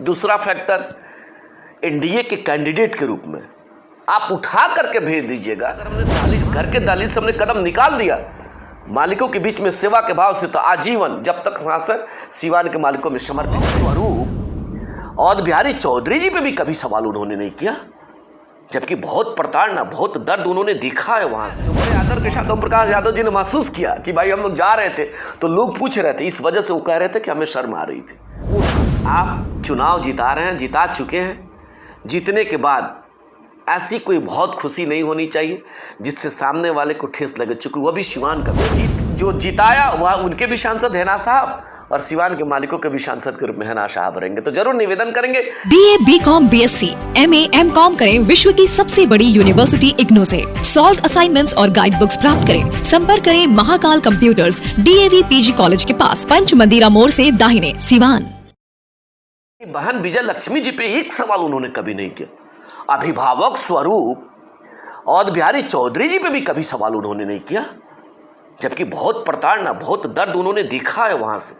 दूसरा factor, NDA के candidate के रूप में आप उठा करके भेज दीजिएगा। अगर हमने घर के दहलीज से हमने कदम निकाल दिया मालिकों के बीच में सेवा के भाव से, तो आजीवन जब तक शासन सिवान के मालिकों में समर्पित। स्वरूप और बिहारी चौधरी जी पे भी कभी सवाल उन्होंने नहीं किया, जबकि बहुत प्रताड़ना, बहुत दर्द उन्होंने देखा है वहां से। बड़े आदर के साथ ओम प्रकाश यादव जी ने महसूस किया कि भाई हम लोग जा रहे थे तो लोग पूछ रहे थे, इस वजह से वो कह रहे थे कि हमें शर्म आ रही थी। आप चुनाव जिता रहे हैं, जिता चुके हैं। जीतने के बाद ऐसी कोई बहुत खुशी नहीं होनी चाहिए जिससे सामने वाले को ठेस लगे, चूंकि वह भी सिवान का जो जिताया वह उनके भी सांसद हैना साहब और सिवान के मालिकों के भी सांसद के रूप में हैना साहब रहेंगे। तो जरूर निवेदन करेंगे BA, BCom, BSc, MA, MCom करें विश्व की सबसे बड़ी यूनिवर्सिटी इग्नू से। सॉल्व असाइनमेंट्स और गाइड बुक्स प्राप्त करें। संपर्क करें Mahakal computers, DAV PG college के पास, पंच मंदिरा मोड़ से दाहिने, सिवान। बहन विजय लक्ष्मी जी पे एक सवाल उन्होंने कभी नहीं किया। अभिभावक स्वरूप और बिहारी चौधरी जी पे भी कभी सवाल उन्होंने नहीं किया, जबकि बहुत प्रताड़ना, बहुत दर्द उन्होंने देखा है वहां से,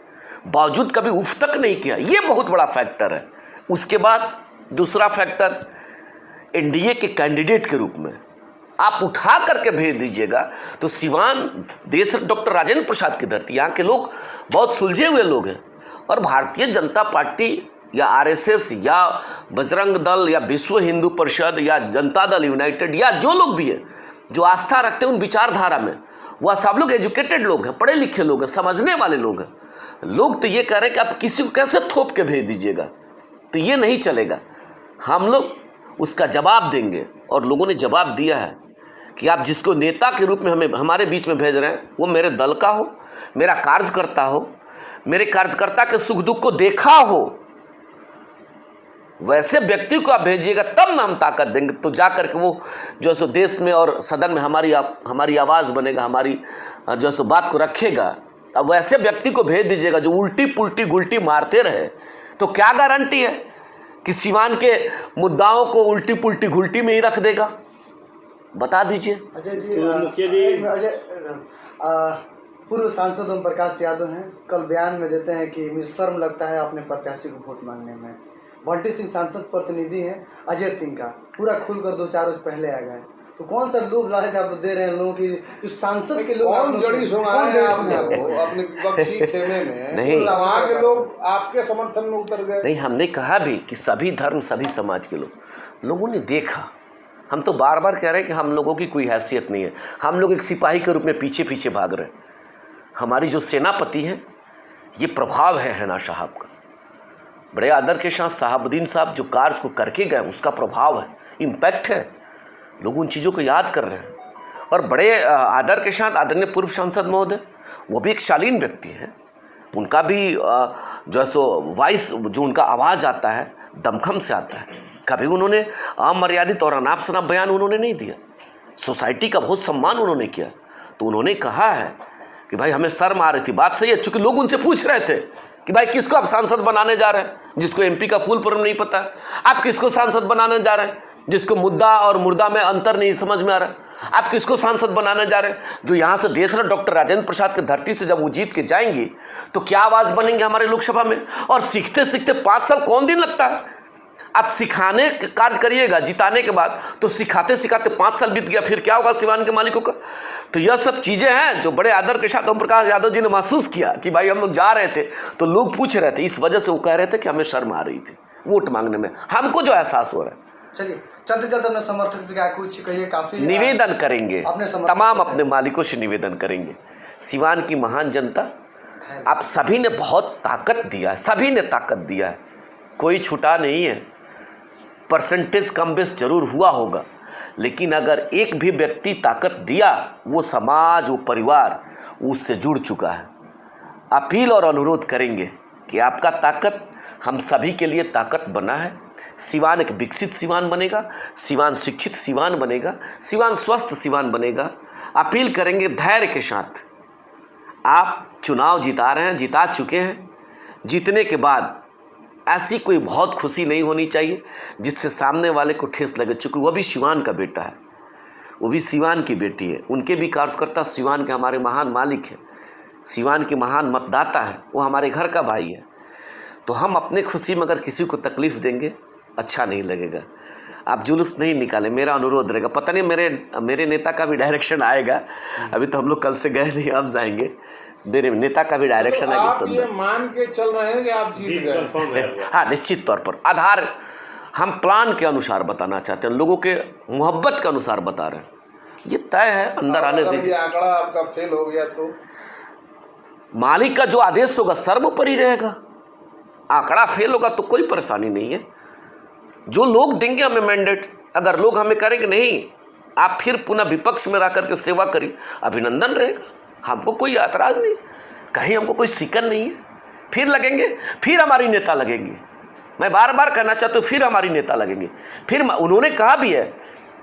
बावजूद कभी उफ तक नहीं किया। ये बहुत बड़ा फैक्टर है। उसके बाद दूसरा फैक्टर, एनडीए के कैंडिडेट के रूप में आप उठा करके भेज दीजिएगा तो सिवान देश डॉक्टर राजेंद्र प्रसाद की धरती, यहाँ के लोग बहुत सुलझे हुए लोग हैं और भारतीय जनता पार्टी या आरएसएस या बजरंग दल या विश्व हिंदू परिषद या जनता दल यूनाइटेड या जो लोग भी है जो आस्था रखते हैं उन विचारधारा में, वह सब लोग एजुकेटेड लोग हैं, पढ़े लिखे लोग हैं, समझने वाले लोग हैं। लोग तो ये कह रहे हैं कि आप किसी को कैसे थोप के भेज दीजिएगा, तो ये नहीं चलेगा। हम लोग उसका जवाब देंगे और लोगों ने जवाब दिया है कि आप जिसको नेता के रूप में हमारे बीच में भेज रहे हैं वो मेरे दल का हो, मेरा कार्यकर्ता हो, मेरे कार्यकर्ता के सुख दुख को देखा हो, वैसे व्यक्ति को आप भेजिएगा, तब ना हम ताकत देंगे। तो जाकर के वो जो सो देश में और सदन में हमारी आवाज़ बनेगा, हमारी जो सो बात को रखेगा। अब वैसे व्यक्ति को भेज दीजिएगा जो उल्टी पुल्टी गुल्टी मारते रहे, तो क्या गारंटी है कि सिवान के मुद्दाओं को उल्टी पुल्टी घुल्टी में ही रख देगा? बता दीजिए। अजय जी, पूर्व सांसद ओम प्रकाश यादव हैं, कल बयान में देते हैं कि मुझे शर्म लगता है अपने प्रत्याशी को वोट मांगने में। बंटी सिंह सांसद प्रतिनिधि हैं अजय सिंह का, पूरा खुलकर 2-4 रोज पहले आ गए। तो कौन सा लोभ लालच आप दे रहे हैं लोगों की, जो सांसद के लोग जड़ी अपने विपक्षी खेमे में नहीं, वहाँ के लोग आपके समर्थन में उतर गए। नहीं, हमने कहा भी कि सभी धर्म सभी समाज के लोगों ने देखा। हम तो बार बार कह रहे हैं कि हम लोगों की कोई हैसियत नहीं है, हम लोग एक सिपाही के रूप में पीछे पीछे भाग रहे हैं। हमारी जो सेनापति हैं, ये प्रभाव है हैना साहब का। बड़े आदर के साथ साहबुद्दीन साहब जो कार्य को करके गए उसका प्रभाव है, इम्पैक्ट है। लोग उन चीज़ों को याद कर रहे हैं। और बड़े आदर के साथ आदरणीय पूर्व सांसद महोदय, वो भी एक शालीन व्यक्ति हैं। उनका भी जो है सो वॉइस, जो उनका आवाज़ आता है, दमखम से आता है। कभी उन्होंने अमर्यादित और अनाप शनाप बयान उन्होंने नहीं दिया। सोसाइटी का बहुत सम्मान उन्होंने किया। तो उन्होंने कहा है कि भाई हमें शर्म आ रही थी, बात सही है, चूँकि लोग उनसे पूछ रहे थे कि भाई किसको आप सांसद बनाने जा रहे हैं, जिसको एमपी का फुल फॉर्म नहीं पता है। आप किसको सांसद बनाने जा रहे हैं जिसको मुद्दा और मुर्दा में अंतर नहीं समझ में आ रहा है। आप किसको सांसद बनाने जा रहे हैं जो यहाँ से देश रत्न डॉक्टर राजेंद्र प्रसाद की धरती से जब वो जीत के जाएंगे तो क्या आवाज़ बनेंगे हमारे लोकसभा में। और सीखते सीखते 5 साल कौन दिन लगता है। आप सिखाने का कार्य करिएगा, जिताने के बाद तो सिखाते सिखाते 5 साल बीत गया, फिर क्या होगा सिवान के मालिकों का। तो यह सब चीज़ें हैं जो बड़े आदर के साथ ओम प्रकाश यादव जी ने महसूस किया कि भाई हम लोग जा रहे थे तो लोग पूछ रहे थे, इस वजह से वो कह रहे थे कि हमें शर्म आ रही थी वोट मांगने में। हमको जो एहसास हो रहा है, चलिए चलते चलते अपने समर्थक से क्या कुछ कहिए। काफ़ी निवेदन करेंगे, तमाम अपने मालिकों से निवेदन करेंगे। सिवान की महान जनता, आप सभी ने बहुत ताकत दिया है, सभी ने ताकत दिया है, कोई छूटा नहीं है। परसेंटेज कम बेस जरूर हुआ होगा, लेकिन अगर एक भी व्यक्ति ताकत दिया, वो समाज, वो परिवार उससे जुड़ चुका है। अपील और अनुरोध करेंगे कि आपका ताकत हम सभी के लिए ताकत बना है। सिवान एक विकसित सिवान बनेगा, सिवान शिक्षित सिवान बनेगा, सिवान स्वस्थ सिवान बनेगा। अपील करेंगे धैर्य के साथ। आप चुनाव जिता रहे हैं, जिता चुके हैं। जीतने के बाद ऐसी कोई बहुत खुशी नहीं होनी चाहिए जिससे सामने वाले को ठेस लगे, चूँकि वह भी सिवान का बेटा है, वो भी सिवान की बेटी है। उनके भी कार्यकर्ता सिवान के हमारे महान मालिक हैं, सिवान के महान मतदाता है, वो हमारे घर का भाई है। तो हम अपने खुशी में अगर किसी को तकलीफ़ देंगे अच्छा नहीं लगेगा। आप जुलूस नहीं निकालें, मेरा अनुरोध रहेगा। पता नहीं मेरे नेता का भी डायरेक्शन आएगा, अभी तो हम लोग कल से गए नहीं, अब जाएंगे। मेरे नेता का भी डायरेक्शन है। आप ये मान के चल रहे हैं कि आप जीत गए? हाँ, निश्चित तौर पर आधार हम प्लान के अनुसार बताना चाहते हैं, लोगों के मोहब्बत के अनुसार बता रहे हैं। ये तय है, अंदर आने दीजिए। आंकड़ा आपका फेल हो गया तो मालिक का जो आदेश होगा सर्वोपरि रहेगा। आंकड़ा फेल होगा तो कोई परेशानी नहीं है। जो लोग देंगे हमें मैंडेट, अगर लोग हमें करेंगे नहीं आप फिर पुनः विपक्ष में रह करके सेवा करिए, अभिनंदन रहेगा, हमको कोई ऐतराज़ नहीं, कहीं हमको कोई शिकन नहीं है। फिर लगेंगे, फिर हमारी नेता लगेंगे। मैं बार बार कहना चाहता हूँ, फिर हमारी नेता लगेंगे। फिर उन्होंने कहा भी है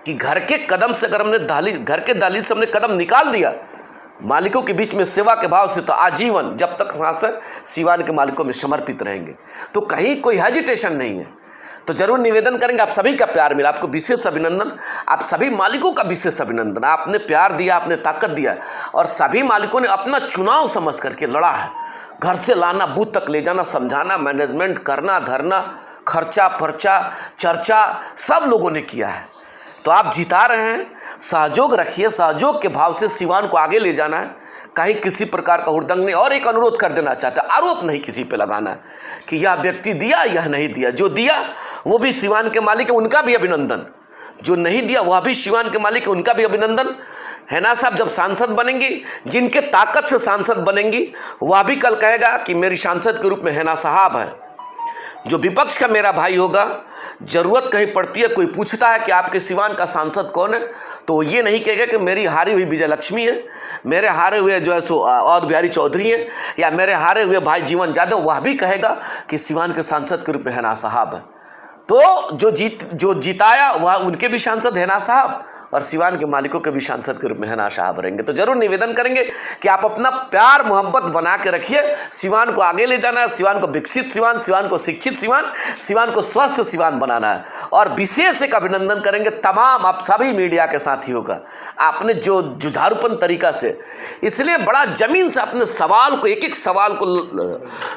कि घर के कदम से अगर हमने घर के दहलीज से हमने कदम निकाल दिया मालिकों के बीच में सेवा के भाव से, तो आजीवन जब तक सांस है सिवान के मालिकों में समर्पित रहेंगे। तो कहीं कोई हेजिटेशन नहीं है। तो जरूर निवेदन करेंगे, आप सभी का प्यार मिला, आपको विशेष अभिनंदन। आप सभी मालिकों का विशेष अभिनंदन। आपने प्यार दिया, आपने ताकत दिया, और सभी मालिकों ने अपना चुनाव समझ करके लड़ा है। घर से लाना, बूथ तक ले जाना, समझाना, मैनेजमेंट करना, धरना, खर्चा पर्चा चर्चा सब लोगों ने किया है। तो आप जिता रहे हैं, सहयोग रखिए। सहयोग के भाव से सिवान को आगे ले जाना है। कहीं किसी प्रकार का हुड़दंग नहीं। और एक अनुरोध कर देना चाहते हैं, आरोप नहीं किसी पे लगाना है कि यह व्यक्ति दिया, यह नहीं दिया। जो दिया वो भी सिवान के मालिक है, उनका भी अभिनंदन। जो नहीं दिया वह भी सिवान के मालिक है, उनका भी अभिनंदन। हैना साहब जब सांसद बनेंगी, जिनके ताकत से सांसद बनेंगी, वह भी कल कहेगा कि मेरी सांसद के रूप में हैना साहब है। जो विपक्ष का मेरा भाई होगा, ज़रूरत कहीं पड़ती है, कोई पूछता है कि आपके सिवान का सांसद कौन है, तो ये नहीं कहेगा कि मेरी हारी हुई विजय लक्ष्मी है, मेरे हारे हुए जो है सो अवध बिहारी चौधरी हैं, या मेरे हारे हुए भाई जीवन यादव। वह भी कहेगा कि सिवान के सांसद के रूप में हैना साहब है। तो जो जिताया वह उनके भी सांसद हैना साहब, और सिवान के मालिकों के भी सांसद के रूप में हैना साहब रहेंगे। तो जरूर निवेदन करेंगे कि आप अपना प्यार मोहब्बत बना के रखिए। सिवान को आगे ले जाना है, सिवान को विकसित सिवान, सिवान को शिक्षित सिवान, सिवान को स्वस्थ सिवान बनाना है। और विशेष एक अभिनंदन करेंगे तमाम आप सभी मीडिया के साथियों का। आपने जो जुझारूपन तरीका से, इसलिए बड़ा जमीन से अपने सवाल को, एक एक सवाल को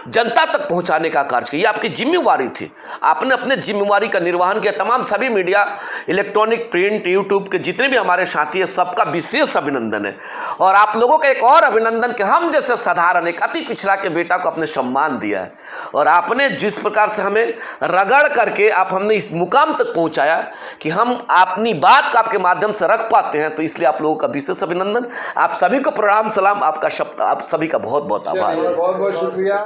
जनता तक पहुँचाने का कार्य किया। ये आपकी जिम्मेवारी थी, आपने अपने जिम्मेवारी का निर्वहन किया। तमाम सभी मीडिया, इलेक्ट्रॉनिक, प्रिंट, यूट्यूब के जितने भी हमारे साथी हैं, सबका विशेष अभिनंदन है। और आप लोगों का एक और अभिनंदन कि हम जैसे साधारण एक अति पिछड़ा के बेटा को अपने सम्मान दिया है, और आपने जिस प्रकार से हमें रगड़ करके हमने इस मुकाम तक पहुंचाया कि हम अपनी बात का आपके माध्यम से रख पाते हैं। तो इसलिए आप लोगों का विशेष अभिनंदन। आप सभी को प्रणाम, सलाम, आपका शब्द, आप सभी का बहुत बहुत आभार। बहुत बहुत शुक्रिया।